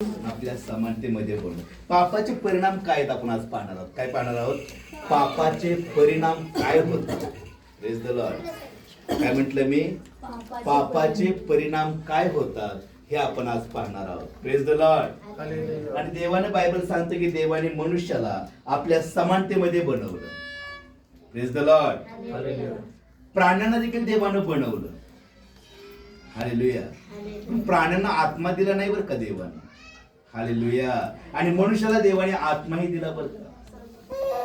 आपल्या समानतेमध्ये बोलणं. पापाचे परिणाम काय आहेत आपण आज पाहणार आहोत. काय पाहणार आहोत? पापाचे परिणाम काय होतात. Praise the Lord. काय म्हटलं मी? पापाचे परिणाम काय होतात हे आपण आज पाहणार आहोत. Praise the Lord. आणि देवाने बायबल सांगतं की देवाने मनुष्याला आपल्या समानतेमध्ये बनवलं. Praise the Lord. प्राण्यांना देखील देवानं बनवलं. हालेलुया. प्राण्यांना आत्मा दिला नाही बरं का देवानं. हालेलुया. आणि मनुष्याला देवाने आत्माही दिला बरं का.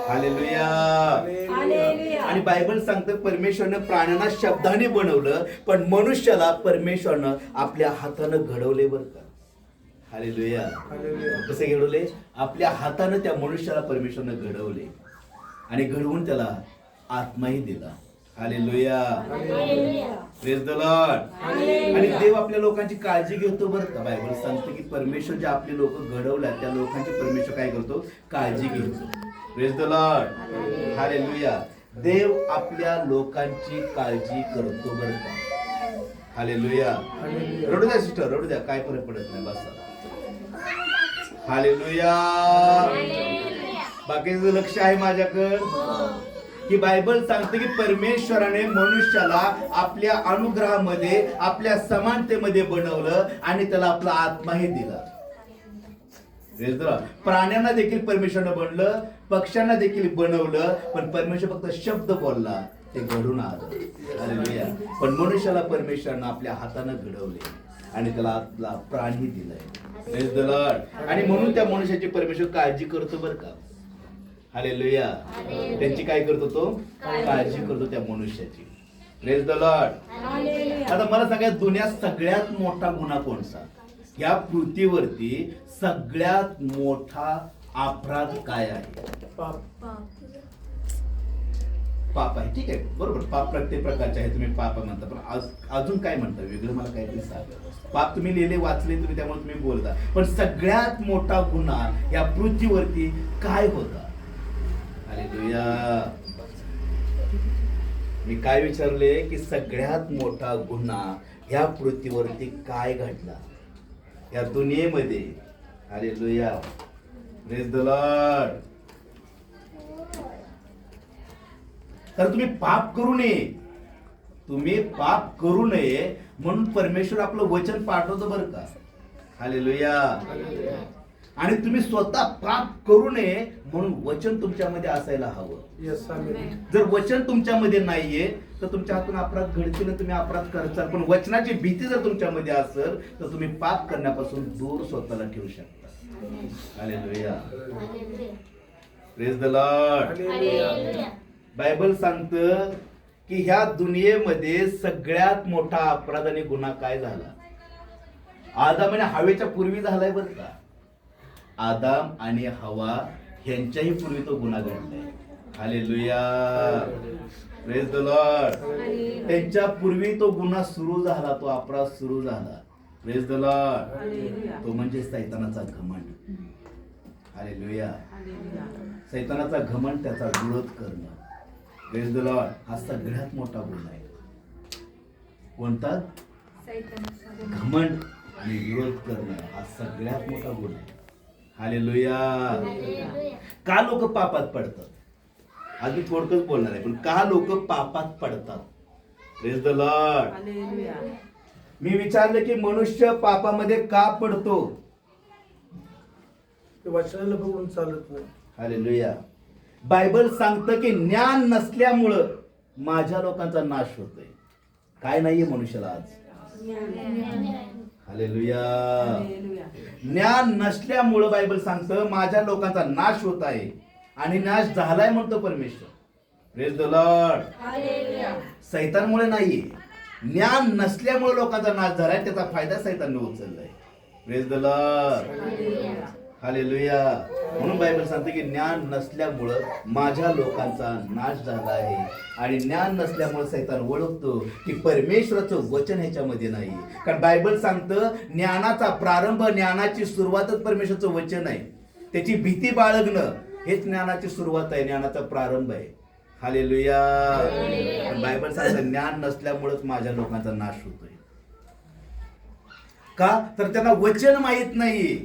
हालेलुया. आणि बायबल सांगतं परमेश्वरनं प्राण्यांना शब्दाने बनवलं, पण मनुष्याला परमेश्वरनं आपल्या हातानं घडवले बरं का. हालेलुया. कसे घडवले? आपल्या हातानं त्या मनुष्याला परमेश्वरनं घडवले आणि घडवून त्याला आत्माही दिला. हालेलुया. Praise the Lord. आणि देव आपल्या लोकांची काळजी घेतो बरं का. बायबल सांगते की परमेश्वर जे आपले लोक घडवल्या त्या लोकांची परमेश्वर काय करतो? काळजी घेतो. Praise the Lord. हालेलुया. देव आपल्या लोकांची काळजी करतो बरं का. हालेलुया. रडू द्या सिस्टर, रडू द्या, काय फरक पडत नाही. बसा. हालेलुया. बाकीचं लक्ष आहे माझ्याकडं की बायबल सांगते की परमेश्वराने मनुष्याला आपल्या अनुग्रहामध्ये आपल्या समानतेमध्ये बनवलं आणि त्याला आपला आत्माही दिला. प्राण्यांना देखील परमेश्वरानं बनवलं, पक्ष्यांना देखील बनवलं, पण परमेश्वर फक्त शब्द बोलला ते घडून आलं. हालेलुया. पण मनुष्याला परमेश्वरानं आपल्या हातानं घडवले आणि त्याला आपला प्राणही दिलाय. Praise the Lord. आणि म्हणून त्या मनुष्याची परमेश्वर काळजी करतो बरं का. हालेलुया. त्यांची काय करतो? तो काळजी करतो त्या मनुष्याची. Praise the Lord. आता मला सांगा, दुनियात सगळ्यात मोठा गुन्हा कोणता? या पृथ्वीवरती सगळ्यात मोठा अपराध काय आहे? पाप आहे. ठीक आहे, बरोबर. पाप प्रत्येक प्रकारचे आहे. तुम्ही पाप म्हणता, पण अजून काय म्हणता वेगळं? मला काहीतरी सांगा. पाप तुम्ही लिहिले, वाचले तुम्ही, त्यामुळे तुम्ही बोलता. पण सगळ्यात मोठा गुन्हा या पृथ्वीवरती काय होता? हालेलुया. मी काय विचारले की सगळ्यात मोठा गुन्हा ह्या पृथ्वीवरती काय घडला या दुनियेमध्ये? हालेलुया. Praise the Lord. तर तुम्ही पाप करू नये, तुम्ही पाप करू नये म्हणून परमेश्वर आपलं वचन पाठवतो बरं का. हालेलुया. आणि तुम्ही स्वतः पाप करू नये म्हणून वचन तुमच्यामध्ये असायला हवं. जर वचन तुमच्यामध्ये नाहीये तर तुमच्या हातून अपराध घडतील, तुम्ही अपराध करताल. पण वचनाची भीती जर तुमच्यामध्ये असेल तर तुम्ही पाप करण्यापासून दूर स्वतःला ठेवू शकता. Hallelujah. Praise the Lord. Bible सांगतं की ह्या दुनियेमध्ये सगळ्यात मोठा अपराध आणि गुन्हा काय झाला? आदम आणि हवेच्या पूर्वी झालाय बरं का. आदम आणि हवा यांच्याही पूर्वी तो गुन्हा घडलाय. हालेलुया. Praise the Lord. त्यांच्या पूर्वी तो गुन्हा सुरू झाला, तो अपराध सुरू झाला. Praise the Lord. तो म्हणजे सैतानाचा घमंड. हालेलुया. सैतानाचा घमंड, त्याचा विरोध करणं. Praise the Lord. हा सगळ्यात मोठा गुन्हा आहे. कोणता? घमंड आणि विरोध करणं हा सगळ्यात मोठा गुन्हा आहे. हालेलुया. का लोक पापात पडतात? आधी थोडकच बोलणार आहे, पण का लोक पापात पडतात? Praise the Lord. मी विचारलं की मनुष्य पापामध्ये का पडतो? वचनाला बघून चालत नाही. हालेलुया. बायबल सांगतं की ज्ञान नसल्यामुळं माझ्या लोकांचा नाश होतोय. काय नाहीये मनुष्याला आज? हालेलुया. ज्ञान नसल्यामुळं बायबल सांगतं माझ्या लोकांचा नाश होत आहे आणि नाश झालाय म्हणतो परमेश्वर. Praise the Lord. सैतानमुळे नाहीये, ज्ञान नसल्यामुळे लोकांचा नाश झालाय, त्याचा फायदा सैतानने उचललाय. Praise the Lord. हालेलुया. म्हणून बायबल सांगते की ज्ञान नसल्यामुळं माझ्या लोकांचा नाश झाला आहे. आणि ज्ञान नसल्यामुळे सैतान ओळखतो की परमेश्वराचं वचन ह्याच्यामध्ये नाही. कारण बायबल सांगतं ज्ञानाचा प्रारंभ, ज्ञानाची सुरुवातच परमेश्वराचं वचन आहे. त्याची भीती बाळगणं हेच ज्ञानाची सुरुवात आहे, ज्ञानाचा प्रारंभ आहे. हालेलुया. बायबल सांगतं ज्ञान नसल्यामुळेच माझ्या लोकांचा नाश होतोय. का? तर त्यांना वचन माहित नाही.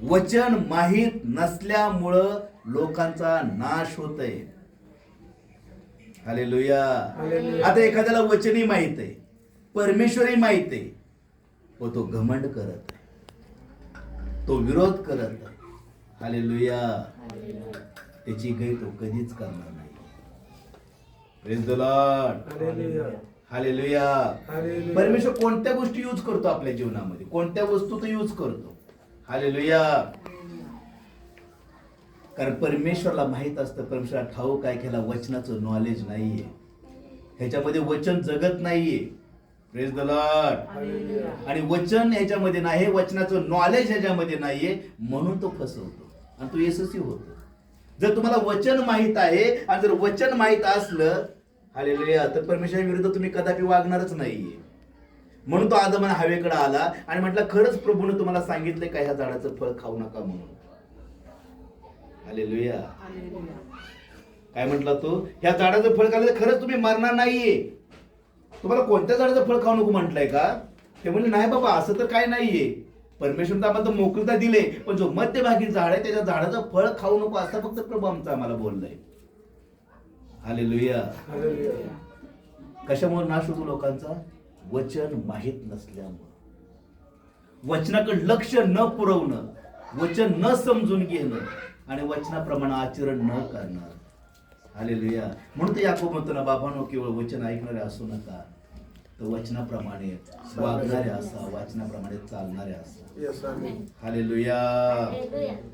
वचन माहीत नसल्यामुळं लोकांचा नाश होतोय. हालेलुया. आता एखाद्याला वचनही माहित आहे, परमेश्वरही माहित आहे, व तो घमंड करत आहे, तो विरोध करत आहे. हालेलुया. त्याची गै तो कधीच करणार नाही. Praise the Lord. हालेलुया. परमेश्वर कोणत्या गोष्टी यूज करतो आपल्या जीवनामध्ये, कोणत्या वस्तू तो यूज करतो. हालेलुया. कारण परमेश्वरला माहित असतं, परमेश्वराला ठाऊक आहे, ह्याला वचनाचं नॉलेज नाहीये, ह्याच्यामध्ये वचन जगत नाहीये. Praise the Lord. आणि वचन ह्याच्यामध्ये नाही, वचनाचं नॉलेज ह्याच्यामध्ये नाहीये, म्हणून तो फसवतो आणि तो यशस्वी होतो. जर तुम्हाला वचन माहित आहे आणि जर वचन माहित असलं, हालेलुया, तर परमेश्वरा विरुद्ध तुम्ही कदापि वागणारच नाहीये. म्हणून तो आदम हवेकडे आला आणि म्हटलं, खरंच प्रभूने तुम्हाला सांगितले का ह्या झाडाचं फळ खाऊ नका म्हणून. हालेलुया. काय म्हटला तो? ह्या झाडाचं फळ खाल्लं तर खरंच तुम्ही मरणार नाहीये. तुम्हाला कोणत्या झाडाचं फळ खाऊ नको म्हटलंय का? ते म्हणले, नाही बाबा, असं तर काय नाहीये. परमेश्वर तर आम्हाला मोकळीता दिले, पण जो मध्यभागी झाड आहे त्याच्या झाडाचं फळ खाऊ नको असं फक्त प्रभू आमचा आम्हाला बोललाय. हालेलुया. कशामुळे नाश होतो लोकांचा? वचन माहित नसल्यामुळे, वचनाकडे लक्ष न पुरवणं, वचन न समजून घेणं आणि वचनाप्रमाणे आचरण न करणं. हालेलुया. म्हणून ते याकोब म्हणतो ना, बाबांनो, केवळ वचन ऐकणारे असू नका, तर वचनाप्रमाणे वागणारे असा, वचनाप्रमाणे चालणारे असा. हालेलुया.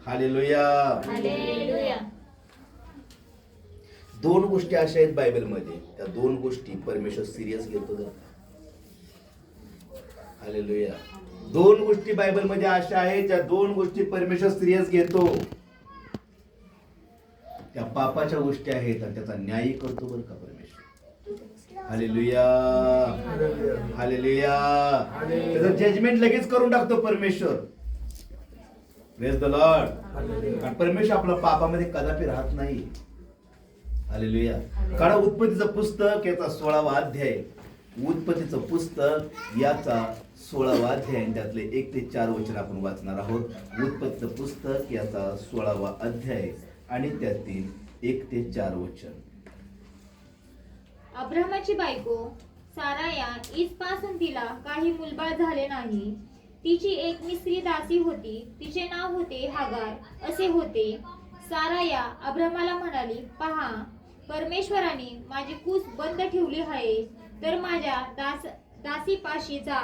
हालेलुया. दोन गोष्टी अशा आहेत बायबलमध्ये, त्या दोन गोष्टी परमेश्वर सिरियस घेतो. हालेलुया. दोन गोष्टी बायबलमध्ये अशा आहेत, त्या दोन गोष्टी परमेश्वर सिरियस घेतो. त्या पापाच्या गोष्टी आहेत आणि त्याचा न्याय करतो बरं का परमेश्वर. हालेलुया. हालेलुया. त्याचं जजमेंट लगेच करून टाकतो परमेश्वर. Praise the Lord. आणि परमेश्वर आपल्या पापामध्ये कदापि राहत नाही. हालेलुया. काढा उत्पत्तीचं पुस्तक, याचा 16वा अध्याय. उत्पत्तीचं पुस्तक याचा 16वा अध्याय, त्यातले 1 ते 4 वचन आपण वाचणार आहोत. उत्पत्तीचं पुस्तक याचा 16वा अध्याय आणि त्यातील 1 ते 4 वचन. अब्रामाची बायको साराया इसपासून तिला काही मुलबाळ झाले नाही. तिची एक मिस्री दासी होती, तिचे नाव होते हागार असे होते. साराया अब्रामाला म्हणाली, पहा, परमेश्वराने माझी कूस बंद ठेवली आहे, तर माझ्या दासीपाशी जा,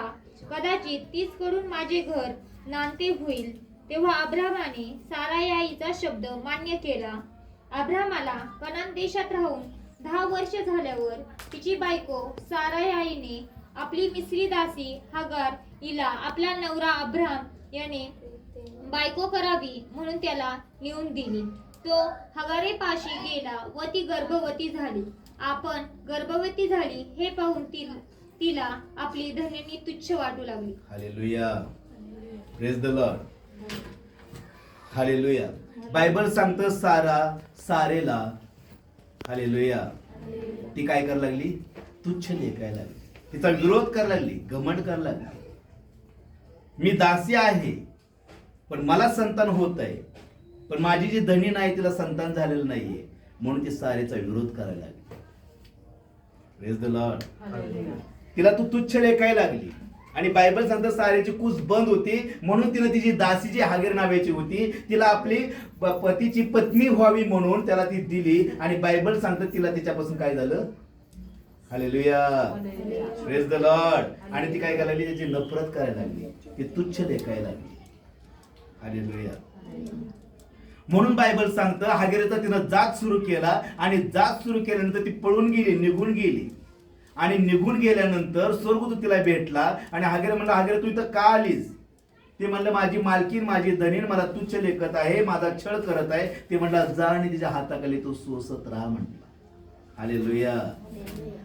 कदाचित तीचकडून माझे घर नांदते होईल. तेव्हा अब्रामाने सारायाईचा शब्द मान्य केला. अब्रामाला कनान देशात राहून 10 वर्ष झाल्यावर तिची बायको सारायाईने आपली मिस्री दासी हागार हिला आपला नवरा अब्राम याने बायको करावी म्हणून त्याला नेऊन दिली. तो हगारेपाशी गेला व ती गर्भवती झाली. आपण गर्भवती झाली हे पाहून तिला आपली धन्यनी तुच्छ वाटू लागली. Hallelujah. Praise the Lord. Hallelujah. Bible सांगतं सारेला, हालेलुया, ती काय करायला लागली? तुच्छ लेखायला लागली, तिचा विरोध करायला लागली, घमंड करायला लागली. मी दासी आहे पण मला संतान होत आहे, पण माझी जी धनी नाही तिला संतान झालेलं नाहीये, म्हणून ती सारेचा विरोध करायला लागली. Praise the Lord. तिला तू तुच्छ लेखायला लागली. आणि बायबल सांगतं सारेची कूस बंद होती, म्हणून तिने तिची दासी जी हागेर नावाची होती तिला आपली पतीची पत्नी व्हावी म्हणून त्याला ती दिली. आणि बायबल सांगतं तिला तिच्यापासून काय झालं? हालेलुया. Praise the Lord. आणि ती काय करायला लागली? त्याची नफरत करायला लागली, ती तुच्छ लेखायला लागली. हालेलुया. म्हणून बायबल सांगतं हागेरेचा तिनं जात सुरू केला, आणि जात सुरू केल्यानंतर ती पळून गेली, निघून गेली. आणि निघून गेल्यानंतर स्वर्गदूत तिला भेटला आणि हागेरे म्हणला, हागेरे तू इथं का आलीस? ते म्हणलं, माझी मालकीन, माझी धनीन मला तुच्छ लेखत आहे, माझा छळ करत आहे. ते म्हणला, जा आणि तिच्या हाताखाली तो सोसत राहा म्हटला. हालेलुया.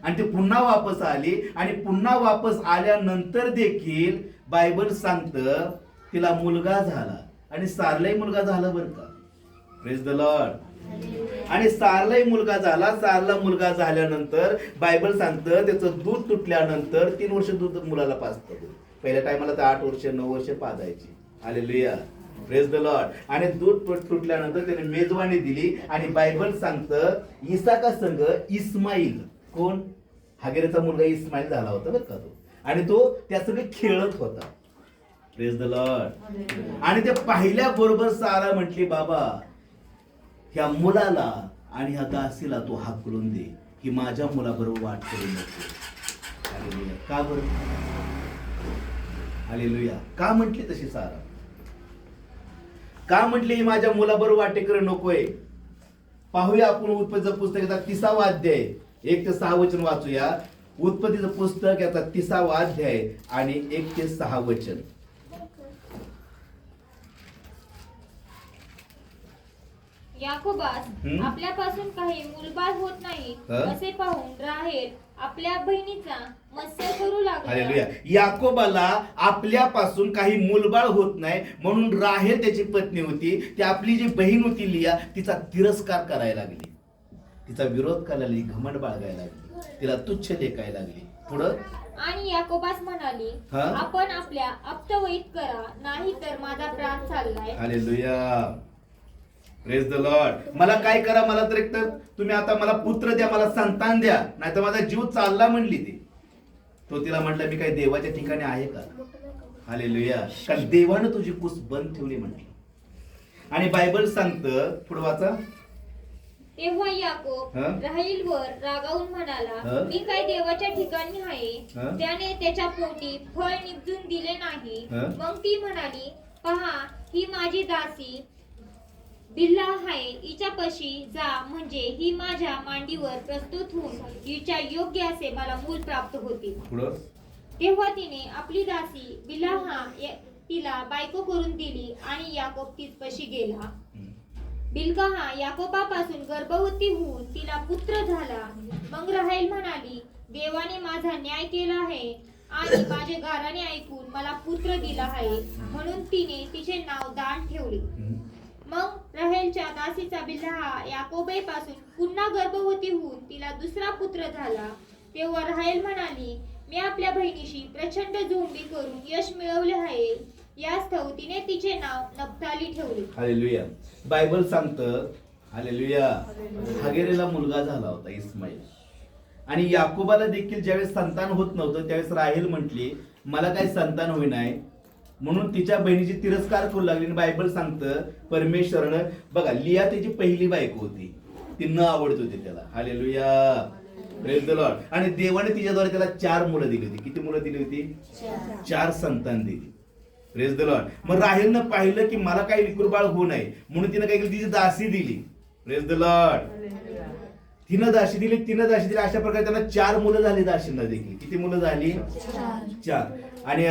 आणि ती पुन्हा वापस आली, आणि पुन्हा वापस आल्यानंतर देखील बायबल सांगतं तिला मुलगा झाला, आणि सारलाही मुलगा झाला बरं का. Praise the Lord. आणि सारलाही मुलगा झाला. सारला मुलगा झाल्यानंतर बायबल सांगतं त्याचं दूध तुटल्यानंतर 3 वर्ष दूध मुलाला पाजतं. पहिल्या टायमाला तर 8 वर्ष 9 वर्ष पाजायची. हालेलुया. Praise the Lord. आणि दूध तुटल्यानंतर त्याने मेजवानी दिली आणि बायबल सांगतं इसाका संघ इस्माईल, कोण हागेरेचा मुलगा इस्माईल झाला होता बरं का तो, आणि तो त्या सगळे खेळत होता. Praise the Lord. आणि ते पाहिल्या बरोबर सारा म्हटली बाबा ह्या मुलाला आणि ह्या दासीला तू हाकलून दे, की माझ्या मुलाबरोबर वाट करू नको. हालेलुया. का बरं? हालेलुया. का म्हटली तशी सारा? का म्हटली ही माझ्या मुलाबरोबर वाटेकर नकोय? पाहूया आपण उत्पत्तीचं पुस्तकाचा 30वा अध्याय 1 ते 6 वचन वाचूया. उत्पत्तीचं पुस्तक याचा 30वा अध्याय आणि 1 ते 6 वचन. याकोबास आपल्यापासून काही मुलबाळ होत नाही असे पाहून राहेल आपल्या बहिणीचा मत्सर करू हालेलुया. लागला. याकोबाला आपल्यापासून काही मुलबाळ होत नाही म्हणून राहेल त्याची पत्नी होती, ती आपली जी बहीण होती लिया तिचा तिरस्कार करायला लागली, तिचा विरोध करायला लागली, घमंड बाळगायला लागली, तिला तुच्छ लेखायला लागली. पुढं आणि याकोबास म्हणाली आपण आपल्या अपतवयीत करा, नाही तर माझा प्राण चाललाय. हालेलुया. Praise the Lord. मला काय करा, मला तर एक तर तुम्ही आता मला पुत्र द्या, मला संतान द्या, नाही तर माझा जीव चालला म्हणली ती. तो तिला म्हटलं मी काही देवाच्या ठिकाणी आहे का? हालेलुया. कारण देवानं तुझी कुस बंद ठेवली म्हटली. आणि बायबल सांगतं पुढे वाचा. तेव्हा याकोब राहेलवर रागावून म्हणाला मी काय देवाच्या ठिकाणी आहे, त्याने त्याच्या पोटी फळ निपजून दिले नाही. मग ती म्हणाली पहा ही माझी दासी बिल्हा आहे, हिच्यापाशी जा, म्हणजे ही माझ्या मांडीवर प्रस्तुत होऊन हिच्या योग्य असे मला मूल प्राप्त होतील. तेव्हा तिने आपली दासी बिल्हा तिला बायको करून दिली आणि याकोब तिचपाशी गेला. बिल्हा याकोबापासून गर्भवती होऊन तिला पुत्र झाला. मग राहेल म्हणाली देवाने माझा न्याय केला आहे आणि माझे गाराने ऐकून मला पुत्र दिला आहे, म्हणून तिने तिचे नाव दान ठेवले. मग राहेलच्या दासीचा बिल्हा याकोबापासून पुन्हा गर्भवती होऊन तिला दुसरा पुत्र झाला. तेव्हा राहेल म्हणाली मी आपल्या बहिणीशी प्रचंड झोंबी करून यश मिळवले आहे, यास्तव तिने तिचे नाव नफ्ताली ठेवले. हालेलुया. बायबल सांगतं हालेलुया हागेरेला मुलगा झाला होता इस्माईल, आणि याकोबाला देखील ज्यावेळेस संतान होत नव्हतं त्यावेळेस राहेल म्हटली मला काही संतान होईनाय, म्हणून तिच्या बहिणीची तिरस्कार करू लागली. आणि बायबल सांगतं परमेश्वरानं बघा लिया त्याची पहिली बायको होती, ती न आवडत होती त्याला. हालेलुया. Praise the Lord. आणि देवाने तिच्याद्वारे त्याला 4 मुलं दिली होती. किती मुलं दिली होती? 4 संतान दिली. Praise the Lord. मग राहेलनं पाहिलं की मला काही लेकरबाळ होऊ नये म्हणून तिनं काय केलं, तिची दासी दिली. Praise the Lord. तिनं दासी दिली. अशा प्रकारे त्यांना 4 मुलं झाली दासींना देखील. किती मुलं झाली? 4. आणि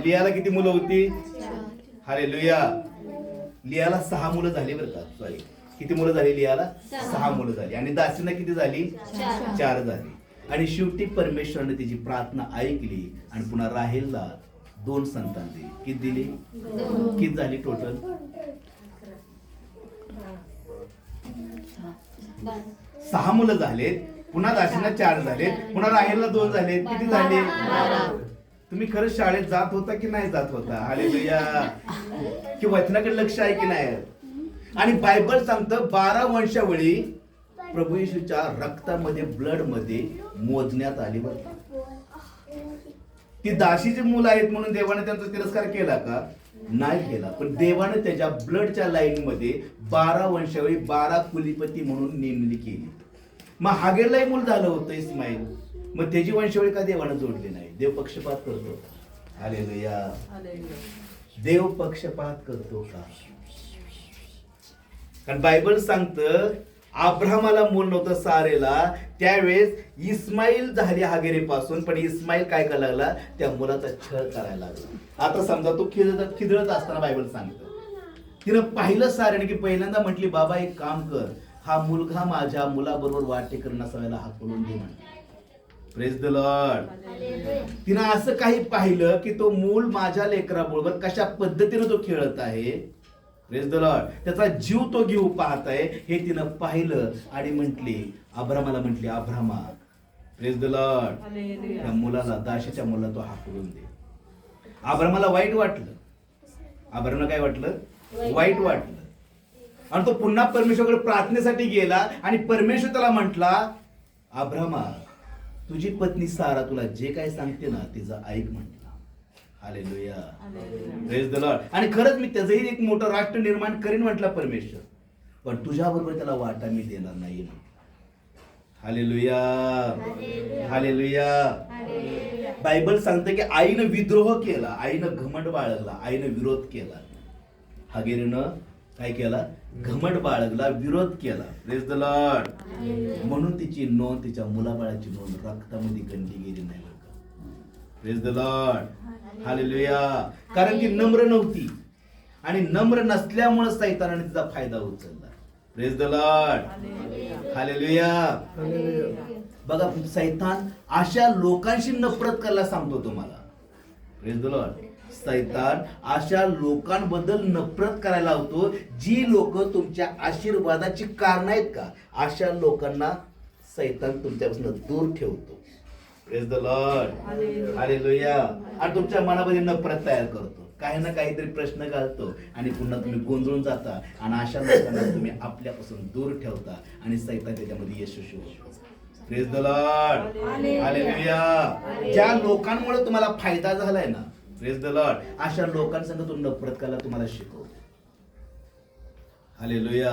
लियाला किती मुलं होती? हालेलुया. लियाला 6 मुलं झाली बरं का. सॉरी, किती मुलं झाली लियाला? 6 मुलं झाली. आणि दासींना किती झाली? 4 झाली. आणि शेवटी परमेश्वराने तिची प्रार्थना ऐकली आणि पुन्हा राहेलला 2 संतान दिली. किती दिली? किती झाली टोटल? 6 मुलं झालेत. पुन्हा दासींना 4 झालेत. पुन्हा राहेलला 2 झालेत. किती झाले? 12. तुम्ही खरंच शाळेत जात होता की नाही जात होता? हालेलुया. की वचनाकडे लक्ष आहे की नाही? आणि बायबल सांगतं 12 वंशावळी प्रभू येशूच्या रक्तामध्ये ब्लड मध्ये मोजण्यात आली. ती दासीची मुलं आहेत म्हणून देवाने त्यांचा तिरस्कार केला का? नाही केला. पण देवाने त्याच्या ब्लडच्या लाईन मध्ये 12 वंशावळी 12 कुलीपती म्हणून नेमली केली. मग हागेरलाही मूल झालं होतं इस्माईल, मग त्याची वंशावळी का देवाने जोडली नाही? देव पक्षपात करतो. हालेलुया. देव पक्षपात करतो का? कारण बायबल सांगतं अब्राहमाला मूल नव्हतं सारेला, त्यावेळेस इस्माईल झाली हागेरीपासून, पण इस्माईल काय करायला लागला? त्या मुलाचा छळ करायला लागला. आता समजा तो खिदळत असताना बायबल सांगतं तिनं पाहिलं सारेने की पहिल्यांदा म्हटली बाबा एक काम कर, हा मुलगा माझ्या मुलाबरोबर वाटेकर नसायला हाकलून दे म्हणे. Praise the Lord. तिनं असं काही पाहिलं की तो मूल माझ्या लेकराबरोबर कशा पद्धतीने तो खेळत आहे. Praise the Lord. त्याचा जीव तो घेऊ पाहत आहे हे तिनं पाहिलं आणि म्हटली अब्रामाला म्हटली अब्रामा, प्रेज द लॉर्ड, त्या मुलाला दाशीच्या मुलाला तो हाकलून दे. अब्रामाला वाईट वाटलं. अब्रामाला काय वाटलं? वाईट वाटलं. आणि तो पुन्हा परमेश्वराकडे प्रार्थनेसाठी गेला आणि परमेश्वर त्याला म्हटला, अब्रामा, तुझी पत्नी सारा तुला जे काय सांगते ना तिचं ऐक म्हटलं. Hallelujah, praise the Lord. आणि खरंच मी त्याचंही एक मोठं राष्ट्र निर्माण करीन म्हटला परमेश्वर, पण तुझ्या बरोबर त्याला वाटा मी देणार नाही. Hallelujah, hallelujah. बायबल सांगते की आईनं विद्रोह केला, आईनं घमंड बाळगला, आईनं विरोध केला. हागेरीनं काय केला? घमंड बाळगला, विरोध केला. Praise the Lord. म्हणून तिची नोंद, तिच्या मुलाबाळाची नोंद रक्तामध्ये गणली गेली नाही. Praise the Lord. हालेलुया. कारण ती नम्र नव्हती आणि नम्र नसल्यामुळे सैतानाने तिचा फायदा उचलला. Praise the Lord. हालेलुया. बघा, सैतान अशा लोकांशी नफरत करायला सांगतो तुम्हाला. Praise the Lord. सैतान अशा लोकांबद्दल नफरत करायला लावतो जी लोक तुमच्या आशीर्वादाची कारण आहेत का, अशा लोकांना सैतान तुमच्यापासून दूर ठेवतो. Praise the Lord. हालेलुया. आणि तुमच्या मनामध्ये नफरत तयार करतो, काही ना काहीतरी प्रश्न घालतो आणि पुन्हा तुम्ही गोंधळून जाता आणि अशा लोकांना तुम्ही आपल्यापासून दूर ठेवता आणि सैतान त्याच्यामध्ये यशस्वी होतो. Praise the Lord. हालेलुया. ज्या लोकांमुळे तुम्हाला फायदा झालाय ना, प्रेज द लॉर्ड, अशा लोकांसंग तुम्ही नफरत करायला तुम्हाला शिकवतो. हालेलुया.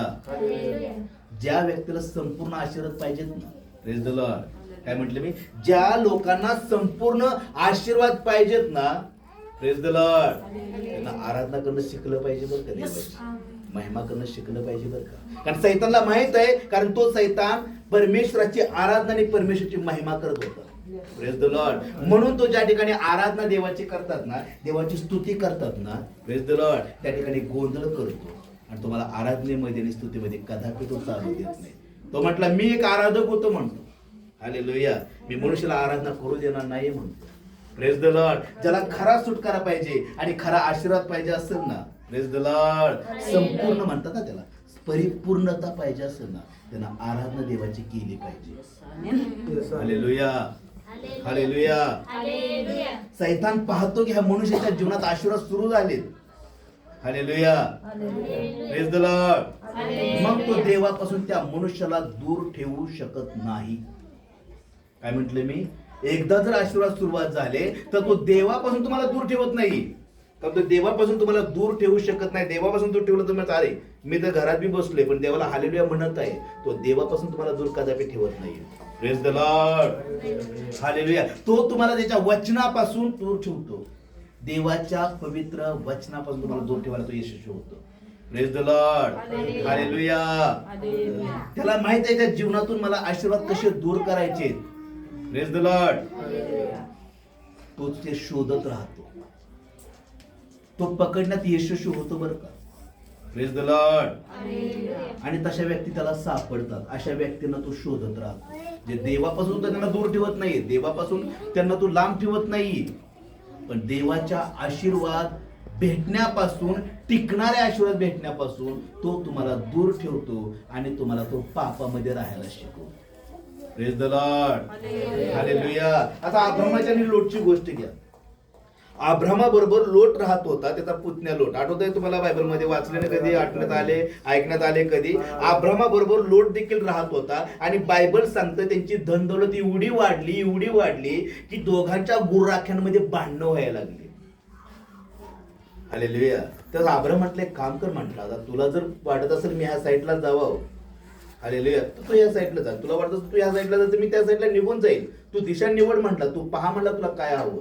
ज्या व्यक्तीला संपूर्ण आशीर्वाद पाहिजेत ना, प्रेज द लॉर्ड, काय म्हटलं मी, ज्या लोकांना संपूर्ण आशीर्वाद पाहिजेत ना, प्रेज द लॉर्ड, त्यांना आराधना करणं शिकलं पाहिजे बरं का, देवाची महिमा करणं शिकलं पाहिजे बरं का. कारण सैतानला माहित आहे, कारण तो सैतान परमेश्वराची आराधना आणि परमेश्वराची महिमा करत होता. Praise the Lord. म्हणून तो ज्या ठिकाणी आराधना देवाची करतात ना, देवाची स्तुती करतात ना, प्रेज द लॉर्ड, त्या ठिकाणी गोंधळ करतो आणि तुम्हाला आराधनेमध्ये आणि स्तुतीमध्ये कदापि तो चालू देत नाही. तो म्हटला, मी एक आराधक होतो म्हणतो. हालेलुया. मी मनुष्याला आराधना करू देणार नाही म्हणतो. Praise the Lord. ज्याला खरा सुटकारा पाहिजे आणि खरा आशीर्वाद पाहिजे असेल ना, प्रेज द लॉर्ड, संपूर्ण म्हणतात ना त्याला, परिपूर्णता पाहिजे असेल ना, त्यांना आराधना देवाची केली पाहिजे. हालेलुया. हालेलुया. सैतान पाहतो की ह्या मनुष्याच्या जीवनात आशीर्वाद सुरू झालेत. हालेलुया. Praise the Lord. मग तो देवापासून त्या मनुष्याला दूर ठेवू शकत नाही. काय म्हटले मी, एकदा जर आशीर्वाद सुरुवात झाले तर तो देवापासून तुम्हाला दूर ठेवत नाही. तर तो देवापासून तुम्हाला दूर ठेवू शकत नाही. देवापासून दूर ठेवलं तर अरे मी तर घरात बी बसलोय पण देवाला हालेलुया म्हणत आहे. तो देवापासून तुम्हाला दूर कदापि ठेवत नाही. Praise the Lord. हालेलुया. तो तुम्हाला त्याच्या वचनापासून दूर ठेवतो. देवाच्या पवित्र वचनापासून तुम्हाला दूर ठेवायला तो यशस्वी होतो. Praise the Lord. हालेलुया. त्याला माहित आहे त्या जीवनातून मला आशीर्वाद कसे दूर करायचे. Praise the Lord. तो ते शोधत राहतो, तो पकडण्यात यशस्वी होतो बरं का. Praise the Lord. आणि तशा व्यक्ती त्याला सापडतात. अशा व्यक्तींना तो शोधत राहतो, जे देवापासून त्यांना दूर ठेवत नाही, देवापासून त्यांना तो लांब ठेवत नाही, पण देवाच्या आशीर्वाद भेटण्यापासून, टिकणारे आशीर्वाद भेटण्यापासून तो तुम्हाला दूर ठेवतो आणि तुम्हाला तो पापामध्ये राहायला शिकवतो. Praise the Lord. हालेलुया. आता अब्रामाच्या आणि लोटची गोष्ट घ्या. अब्रामा बरोबर लोट राहत होता, त्याचा पुतण्या लोट. आठवतंय तुम्हाला, बायबल मध्ये वाचले ना कधी, आठवण्यात आले, ऐकण्यात आले कधी. अब्रामा बरोबर लोट देखील राहत होता आणि बायबल सांगतं त्यांची धनदौलत एवढी वाढली की दोघांच्या गुराख्यांमध्ये भांडणं व्हायला लागली. हालेलुया. तर अब्राम म्हटलं, एक काम कर म्हटलं, आता तुला जर वाटत असेल मी ह्या साईडला जावं, हालेलुया, तू या साईडला जा. तुला वाटत असेल तू या साईडला जा, मी त्या साईडला निघून जाईल. तू दिशा निवड म्हटला, तू पहा म्हटला तुला काय हवं.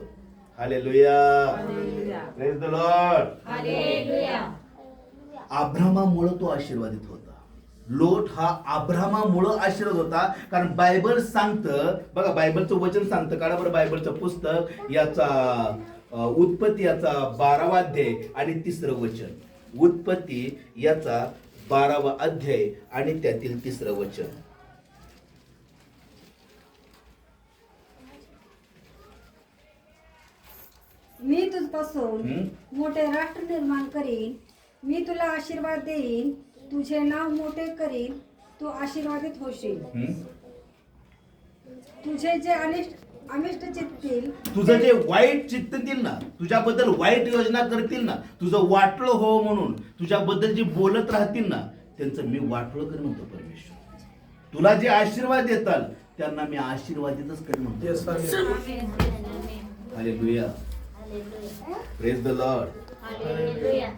Hallelujah. Praise the Lord. Hallelujah. अब्रामामुळे तो आशीर्वादित होता. लोट हा अब्रामामुळे आशीर्वाद होता. कारण बायबल सांगतं, बघा बायबलचं वचन सांगतं, काढा बरं बायबलचं पुस्तक, याचा उत्पत्ती याचा 12वा अध्याय आणि 3रं वचन. उत्पत्ती याचा 12वा अध्याय आणि त्यातील 3रं वचन. मी तुझपासून मोठे राष्ट्र निर्माण करीन, मी तुला आशीर्वाद देईन, तुझे नाव मोठे करीन, तू आशीर्वादित होशील. तुझे जे अमिष्ट चित्तील तुझं जे वाईट चित्ततील ना, तुझ्याबद्दल वाईट योजना करतील ना, तुझं वाटलं हो म्हणून तुझ्याबद्दल जे बोलत राहतील ना, त्यांचं मी वाटलं करेन म्हणतो परमेश्वर. तुला जे आशीर्वाद देतात त्यांना मी आशीर्वादितच करेन म्हणतो. Yes, Amen. Hallelujah. Praise the Lord. Hallelujah.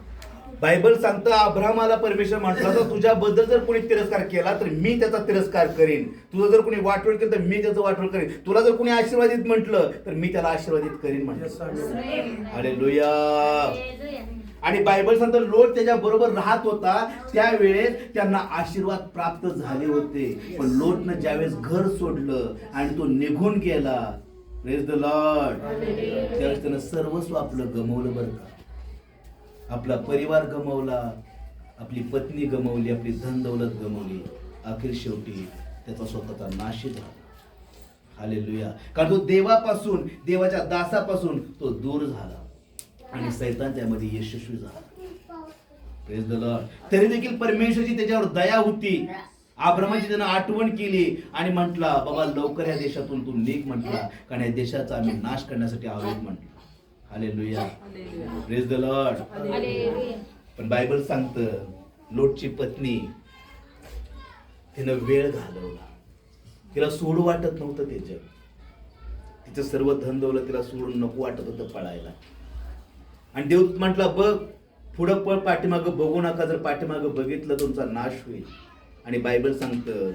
Bible सांगतं अब्राहमाला परमेश्वर म्हटलं तर तुझ्याबद्दल जर कोणी तिरस्कार केला तर मी त्याचा तिरस्कार करीन. तुझं जर कोणी वाटोळ केलं तर मी त्याचं वाटोळ करीन. तुला जर कोणी आशीर्वादित म्हटलं तर मी त्याला आशीर्वादित करीन Yes, म्हटलं. Amen. हालेलुया. हालेलुया. आणि बायबल सांगतं लोट त्याच्या बरोबर राहत होता त्यावेळेस त्यांना आशीर्वाद प्राप्त झाले होते. पण लोटनं ज्यावेळेस घर सोडलं आणि तो निघून गेला, प्रेज द लॉर्ड, त्यावेळेस त्यानं सर्वस्व आपलं गमवलं बरं का. आपला परिवार गमवला, आपली पत्नी गमवली, आपली धन दौलत गमवली. अखेर शेवटी त्याचा स्वतःचा नाशही झाला. हालेलुया. कारण तो देवापासून, देवाच्या दासापासून तो दूर झाला आणि सैतान त्यामध्ये यशस्वी झाला. Praise the Lord. तरी देखील परमेश्वराची त्याच्यावर दया होती. अब्रामाची त्यानं आठवण केली आणि म्हटला, बाबा लवकर या देशातून तू निघ म्हटला, कारण या देशाचा आम्ही नाश करण्यासाठी आलोत म्हटलं. Hallelujah. Praise the Lord. Hallelujah. पण बायबल सांगतं लोटची पत्नी तिनं वेळ घालवला. तिला सोडू वाटत नव्हतं ते जग. तिचं सर्व धन दौलत तिला सोडून नको वाटत होतं पळायला. आणि देव म्हटला, बघ पुढं पळ, पाठीमागं बघू नका. जर पाठीमागं बघितलं तुमचा नाश होईल. आणि बायबल सांगतं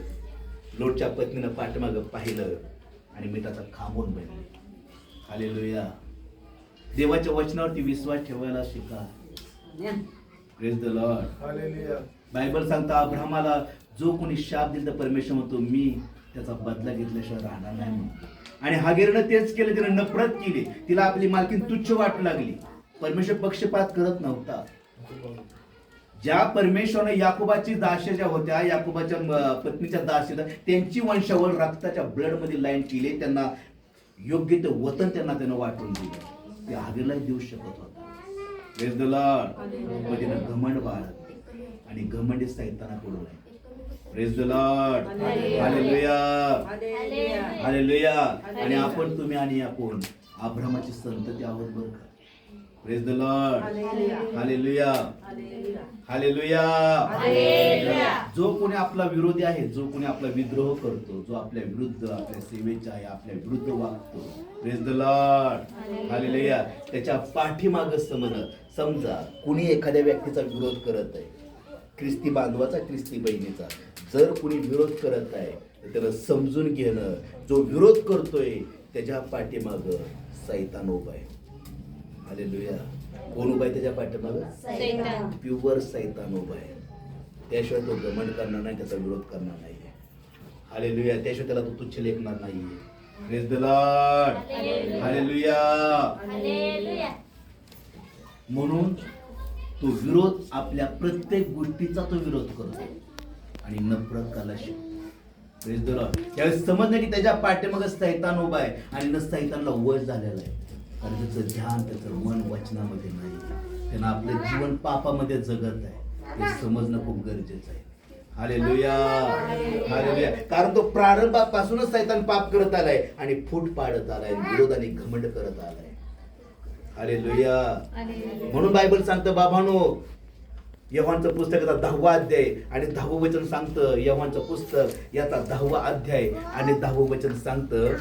लोटच्या पत्नीनं पाठीमागं पाहिलं आणि मिठाचा खांबून बनली. हालेलुया. देवाच्या वचनावरती विश्वास ठेवायला शिका. Praise the Lord. Hallelujah. Bible सांगतं अब्राहमाला जो कोणी शाप दिला तर परमेश्वर म्हणतो मी त्याचा बदला घेतल्याशिवाय राहणार नाही म्हणतो. आणि हागेरनं तेच केलं. तिने नफरत केली. तिला आपली मालकीन तुच्छ वाटू लागली. परमेश्वर पक्षपात करत नव्हता. ज्या परमेश्वराने याकोबाची दास्य ज्या होत्या, याकोबाच्या पत्नीच्या दास्य, त्यांची वंशावळ रक्ताच्या ब्लड मध्ये लाईन केली. त्यांना योग्य ते वतन त्यानं वाटून दिलं. ते हागेरलाही देऊ शकत होता. Praise the Lord. पण तिनं घमंड बाळगलं आणि घमंडी सैतानाकडून आहे. Praise the Lord. Hallelujah. Hallelujah. आणि आपण, तुम्ही आणि आपण अब्राहमाची संतती आहोत बरं का. Praise the Lord. Hallelujah. Hallelujah. जो कोणी आपला विरोधी आहे, जो कोणी आपला विद्रोह करतो, जो आपल्या विरुद्ध, आपल्या सेवेच्या आहे, आपल्या विरुद्ध वागतो, प्रेज द लॉर्ड. हालेलुया. त्याच्या पाठीमागं समजा कुणी एखाद्या व्यक्तीचा विरोध करत आहे, ख्रिस्ती बांधवाचा, ख्रिस्ती बहिणीचा जर कुणी विरोध करत आहे तर त्याला समजून घेणं, जो विरोध करतोय त्याच्या पाठीमागं सैतान उभा आहे. हालेलुया. कोण उभा आहे त्याच्या पाठीमागं? सैतान. प्युअर सैतान उभा आहे. त्याशिवाय तो घमंड करणार नाही, त्याचा विरोध करणार नाही. हालेलुया. त्याशिवाय त्याला तो तुच्छ लेखणार नाहीये. Praise the Lord. Hallelujah. Hallelujah. म्हणून तो विरोध, आपल्या प्रत्येक गोष्टीचा तो विरोध करतो आणि नफरत करायला शिकतो. Praise the Lord. त्यावेळेस समजलं की त्याच्या पाठीमागे सैतान उभा आहे आणि न सैतानला वश झालेला आहे. कारण त्याचं ध्यान, त्याचं मन वचनामध्ये नाही. त्यानं आपलं जीवन पापामध्ये जगत आहे. हे समजणं खूप गरजेचं आहे. हालेलुया. हालेलुया. कारण तो प्रारंभापासूनच सैतान पाप करत आलाय आणि फूट पाडत आलाय, विरोध आणि घमंड करत आलाय. हालेलुया. म्हणून बायबल सांगतं बाबांनो, यहोवाचं पुस्तक याचा 10वा अध्याय आणि 10वं वचन सांगतं, यहोवाचं पुस्तक याचा 10वा अध्याय आणि 10वं वचन सांगतं,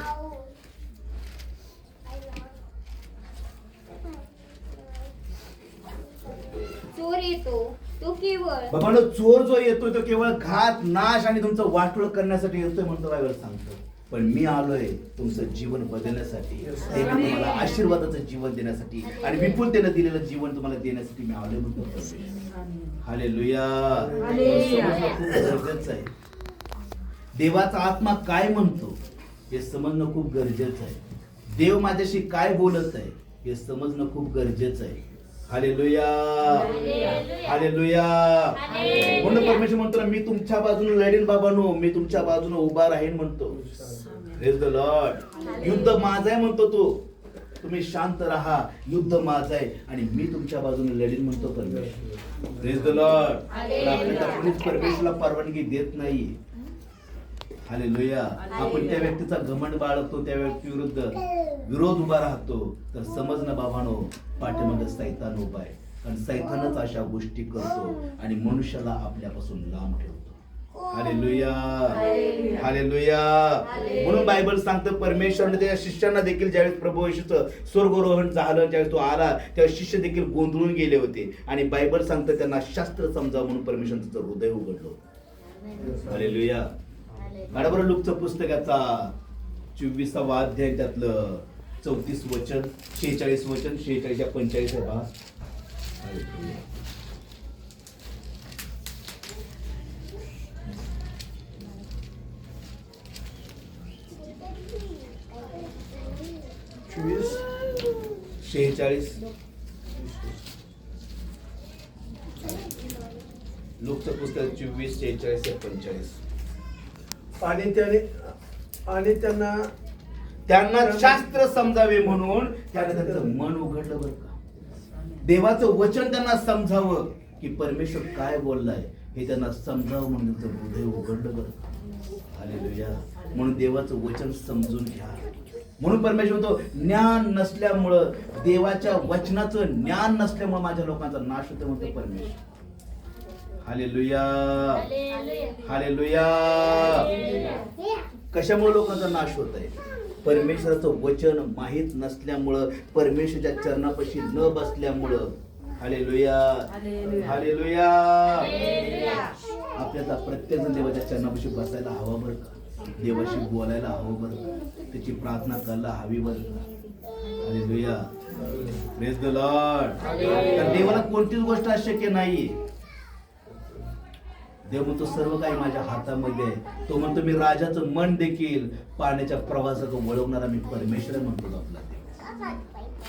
चोर येतो तो केवळ बाबांनो, चोर जो येतोय तो केवळ घात, नाश आणि तुमचं वाटोळ करण्यासाठी येतोय म्हणतो बायबल सांगतं. पण मी आलोय तुमचं जीवन बदलण्यासाठी, ते मी तुम्हाला आशीर्वादाचं जीवन देण्यासाठी आणि विपुलतेनं दिलेलं जीवन तुम्हाला देण्यासाठी मी आलोय म्हणतो. हालेलुया. खूप गरजेचं आहे. देवाचा आत्मा काय म्हणतो हे समजणं खूप गरजेचं आहे. देव माझ्याशी काय बोलत आहे हे समजणं खूप गरजेचं आहे. हालेलुया. हालेलुया. म्हणून परमेश्वर म्हणतो ना, मी तुमच्या बाजूने लढेन बाबांनो, मी तुमच्या बाजूने उभा राहीन म्हणतो. Praise the Lord. युद्ध माझं आहे म्हणतो तो, तुम्ही शांत राहा, युद्ध माझं आहे आणि मी तुमच्या बाजूने लढेन म्हणतो परमेश्वर. Praise the Lord. आपल्याला कोणीच परमेश्वरला परवानगी देत नाही. हालेलुया. आपण त्या व्यक्तीचा घमंड बाळगतो, त्या व्यक्ती विरुद्ध विरोध उभा राहतो, तर समज ना बाबांनो, पाठीमागे सैतान उभा आहे. कारण सैतानच अशा गोष्टी करतो आणि मनुष्याला आपल्यापासून लांब ठेवतो. Hallelujah, hallelujah. म्हणून बायबल सांगतं परमेश्वराने त्याच्या शिष्यांना देखील ज्यावेळेस प्रभू येशूचं स्वर्गारोहण झालं, ज्यावेळेस तो आला, त्यावेळेस शिष्य देखील गोंधळून गेले होते आणि बायबल सांगतं त्यांना शास्त्र समजावं म्हणून परमेश्वरानं त्याचं हृदय उघडलं होतं. हालेलुया. काढा बरं लूकचं पुस्तकाचा 24वा अध्याय, त्यातलं 34 वचन, 46 वचन, 46 या 45 आहे पहा. हालेलुया. चोवीस 46 लूकचं पुस्तक 24, 46 या 45. आणि त्यांना शास्त्र समजावे म्हणून त्याने त्यांचं मन उघडलं बरं का. देवाचं वचन त्यांना समजावं की परमेश्वर काय बोललाय हे त्यांना समजावं म्हणून त्यांचं हृदय उघडलं बरं का. हालेलुया. म्हणून देवाचं वचन समजून घ्या. म्हणून परमेश्वर म्हणतो ज्ञान नसल्यामुळं, देवाच्या वचनाचं ज्ञान नसल्यामुळे माझ्या लोकांचा नाश होतो म्हणतो परमेश्वर. Hallelujah, hallelujah. कशामुळे लोकांचा नाश होत आहे? परमेश्वराचं वचन माहित नसल्यामुळं, परमेश्वराच्या चरणापाशी न बसल्यामुळं. Hallelujah, hallelujah. आपल्याला प्रत्येक जण देवाच्या चरणापाशी बसायला हवा बरं का, देवाशी बोलायला हवं बरं का, त्याची प्रार्थना करायला हवी बरं का. Hallelujah, praise the Lord. तर देवाला कोणतीच गोष्ट अशक्य नाहीये. देव म्हणतो सर्व काही माझ्या हातामध्ये आहे. तो म्हणतो मी राजाचं मन देखील पाण्याच्या प्रवासाचं वळवणारा मी परमेश्वर म्हणतो आपला देव.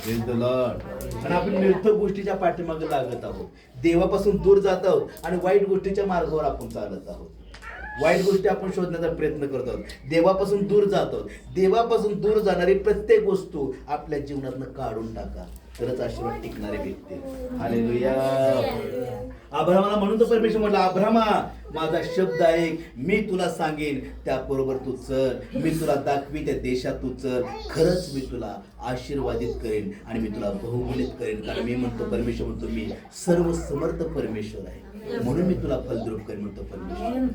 Praise the Lord. आणि आपण निर्थक गोष्टीच्या पाठीमागे लागत आहोत, देवापासून दूर जात आहोत आणि वाईट गोष्टीच्या मार्गावर आपण चालत आहोत. वाईट गोष्टी आपण शोधण्याचा प्रयत्न करत आहोत, देवापासून दूर जातो. देवापासून दूर जाणारी प्रत्येक वस्तू आपल्या जीवनातनं काढून टाका, तरच आशीर्वाद टिकणारे भेटते. हालेलुया. अब्राहमाला म्हणून तर परमेश्वर म्हटलं, अब्राहमा माझा शब्द ऐक, मी तुला सांगेन त्याबरोबर तू चल, मी तुला दाखवी त्या देशात तू चल, खरंच मी तुला आशीर्वादित करेन आणि मी तुला बहुमूल्यित करेन. कारण मी म्हणतो, परमेश्वर म्हणतो मी सर्व समर्थ परमेश्वर आहे, म्हणून मी तुला फलद्रूप करेन म्हणतो परमेश्वर.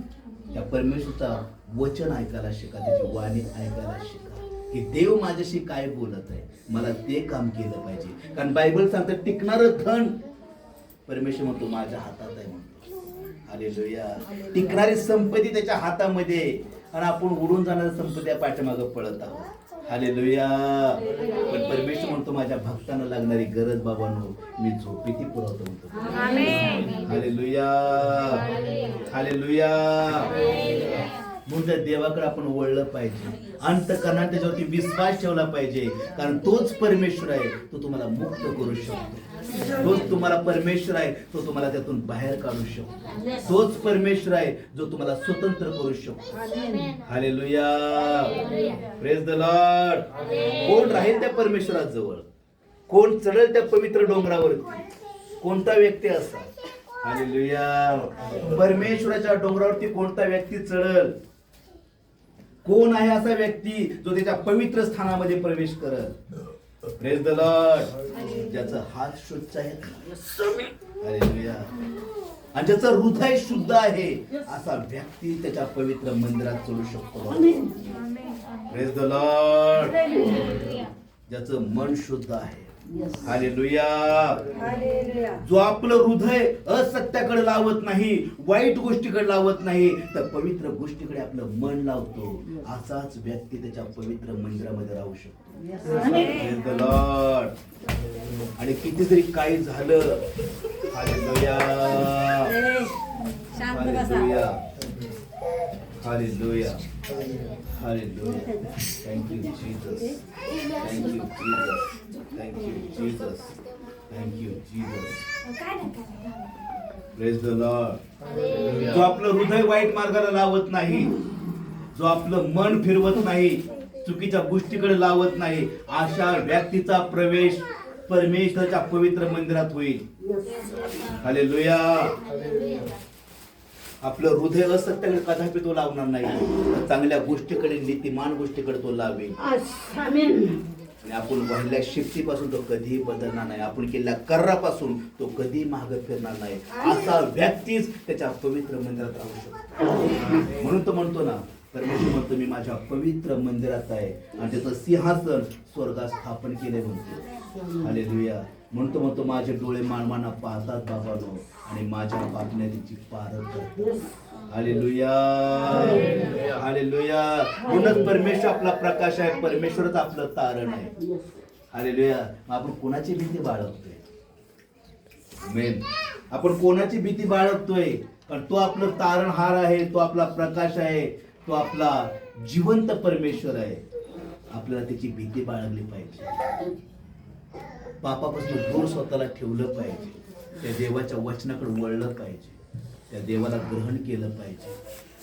त्या परमेश्वरचा वचन ऐकायला शिका, त्याची वाणी ऐकायला शिका की देव माझ्याशी काय बोलत आहे, मला ते काम केलं पाहिजे. कारण बायबल सांगतं टिकणारं धन परमेश्वर म्हणतो माझ्या हातात आहे म्हणतो. हालेलुया. टिकणारी संपत्ती त्याच्या हातामध्ये, आणि आपण उडून जाणाऱ्या संपत्ती पाठीमागं पळत आहोत. हालेलुया. पण परमेश्वर म्हणतो माझ्या भक्तांना लागणारी गरज बाबांनो मी झोपेती पुरवतो म्हणतो. Hallelujah, hallelujah. म्हणून त्या देवाकडे आपण वळलं पाहिजे, अंतःकरणाने त्याच्यावरती विश्वास ठेवला पाहिजे. कारण तोच परमेश्वर आहे, तो तुम्हाला मुक्त करू शकतो. तोच तुम्हाला परमेश्वर आहे, तो तुम्हाला त्यातून बाहेर काढू शकतो. तोच परमेश्वर आहे जो तुम्हाला स्वतंत्र करू शकतो. Hallelujah, praise the Lord. कोण राहील त्या परमेश्वराजवळ, कोण चढेल त्या पवित्र डोंगरावरती, कोणता व्यक्ती असा. हालेलुया. परमेश्वराच्या डोंगरावरती कोणता व्यक्ती चढल? कोण आहे असा व्यक्ती जो त्याच्या पवित्र स्थानामध्ये प्रवेश करत? Praise the Lord. ज्याचा हात शुद्ध आहे, हालेलुया, आणि ज्याचं हृदय शुद्ध आहे असा व्यक्ती त्याच्या पवित्र मंदिरात चढू शकतो. Praise the Lord. ज्याचं मन शुद्ध आहे. हालेलुया. जो आपलं हृदय असत्याकडे लावत नाही, वाईट गोष्टीकडे लावत नाही, तर पवित्र गोष्टीकडे आपलं मन लावतो, असाच व्यक्ती त्याच्या पवित्र मंदिरामध्ये राहू शकतो. Praise the Lord. आणि किती जरी काही झालं, hallelujah, hallelujah, hallelujah, hallelujah. Thank you Jesus, thank you Jesus, thank you Jesus, thank you Jesus. Praise the Lord. जो आपलं हृदय वाईट मार्गाला लावत नाही, जो आपलं मन फिरवत नाही, चुकीच्या गोष्टीकडे लावत नाही, अशा व्यक्तीचा प्रवेश परमेश्वराच्या पवित्र मंदिरात होईल. हालेलुया. आपलं हृदय असत्याकडे कदापि तो लावणार नाही, तर चांगल्या गोष्टीकडे, नीतिमान गोष्टीकडे तो लावेल. आणि आपण वाहिल्या शिफ्टीपासून तो कधीही बदलणार नाही, आपण केलेल्या कर्रापासून तो कधी मागे फिरणार नाही. असा व्यक्तीच त्याच्या पवित्र मंदिरात राहू शकतो. म्हणून तो म्हणतो ना, परमेश्वर म्हणतो मी माझ्या पवित्र मंदिरात आहे आणि त्याचं सिंहासन स्वर्गात स्थापन केले म्हणतो. हालेलुया. म्हणतो माझे डोळे मानवांना पाहतात बाबानो आणि माझ्या पापण्याची पारख करतात. हालेलुया. हालेलुया. म्हणूनच परमेश्वर आपला प्रकाश आहे, परमेश्वरच आपलं तारण आहे. हालेलुया. आपण कोणाची भीती बाळगतोय? आमेन. आपण कोणाची भीती बाळगतोय? कारण तो आपलं तारणहार आहे, तो आपला प्रकाश आहे, तो आपला जिवंत परमेश्वर आहे. आपल्याला त्याची भीती बाळगली पाहिजे. पापापासून दूर स्वतःला ठेवलं पाहिजे. त्या देवाच्या वचनाकडे वळलं पाहिजे. त्या देवाला ग्रहण केलं पाहिजे.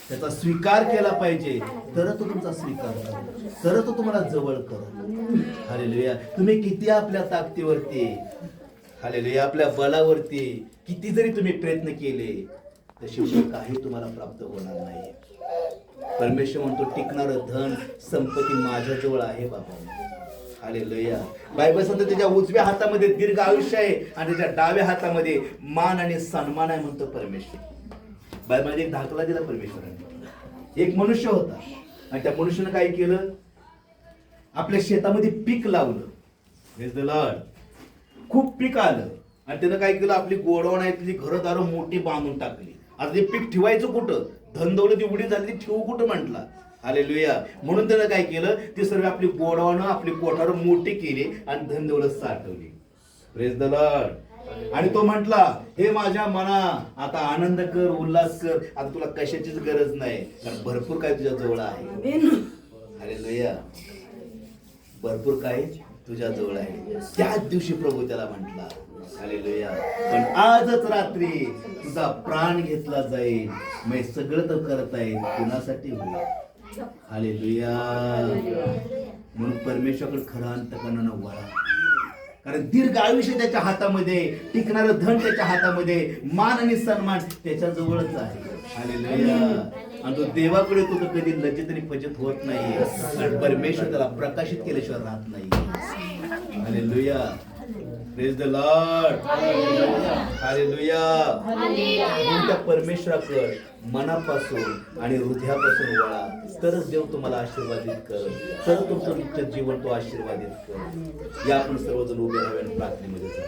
त्याचा स्वीकार केला पाहिजे. तर तो तुमचा स्वीकार करेल, तर तो तुम्हाला जवळ करेल. हालेलुया. तुम्ही किती आपल्या ताकदीवरती, हालेलुया, आपल्या बलावरती किती जरी तुम्ही प्रयत्न केले तर शेवटी काही तुम्हाला प्राप्त होणार नाही. परमेश्वर म्हणतो टिकणारं धन संपत्ती माझ्याजवळ आहे बाबा. हालेलुया. बायबल सांगतो त्याच्या उजव्या हातामध्ये दीर्घ आयुष्य आहे आणि त्याच्या डाव्या हातामध्ये मान आणि सन्मान आहे म्हणतो परमेश्वर. बायबलमध्ये एक दाखला दिला परमेश्वराने. एक मनुष्य होता आणि त्या मनुष्याने काय केलं? आपल्या शेतामध्ये पीक लावलं. Praise the Lord. खूप पीक आलं आणि त्यानं काय केलं? आपली गोडाऊन आहे तिची घरदारं मोठी बांधून टाकली. आता ते पीक ठेवायचं कुठं? धनदौलत एवढी झाली ती ठेवू कुठं म्हटला. हालेलुया. म्हणून त्यानं काय केलं? ते सर्व आपली गोडाऊन, आपली कोठार मोठी केली आणि धनदौलत साठवली. Praise the Lord. आणि तो म्हटला, हे माझ्या मना आता आनंद कर, उल्हास कर, आता तुला कशाचीच गरज नाही, कारण भरपूर काय तुझ्या जवळ आहे. हालेलुया. भरपूर काय तुझ्या जवळ आहे. त्याच दिवशी प्रभू त्याला म्हटला, हालेलुया, पण आजच रात्री तुझा प्राण घेतला जाईल. मी सगळं तर करत आहे कुणासाठी होईल. हालेलुया. म्हणून परमेश्वराकडे खरं अंतकरणानं वळा. कारण दीर्घ आयुष्य त्याच्या हातामध्ये, टिकणारं धन त्याच्या हातामध्ये, मान आणि सन्मान त्याच्या जवळच आहे. हालेलुया. आणि तो देवाकडे तो कधी लज्जित आणि फजित होत नाही. कारण परमेश्वर त्याला प्रकाशित केल्याशिवाय राहत नाही. Hallelujah. Praise the Lord. Hallelujah. त्या परमेश्वराकडे मनापासून आणि हृदयापासून वळा, तरच देव तुम्हाला आशीर्वादित कर, तर तुमचं जीवन तो आशीर्वादित कर. या आपण सर्वजण उभे राहावे आणि प्रार्थनेमध्ये जाऊ.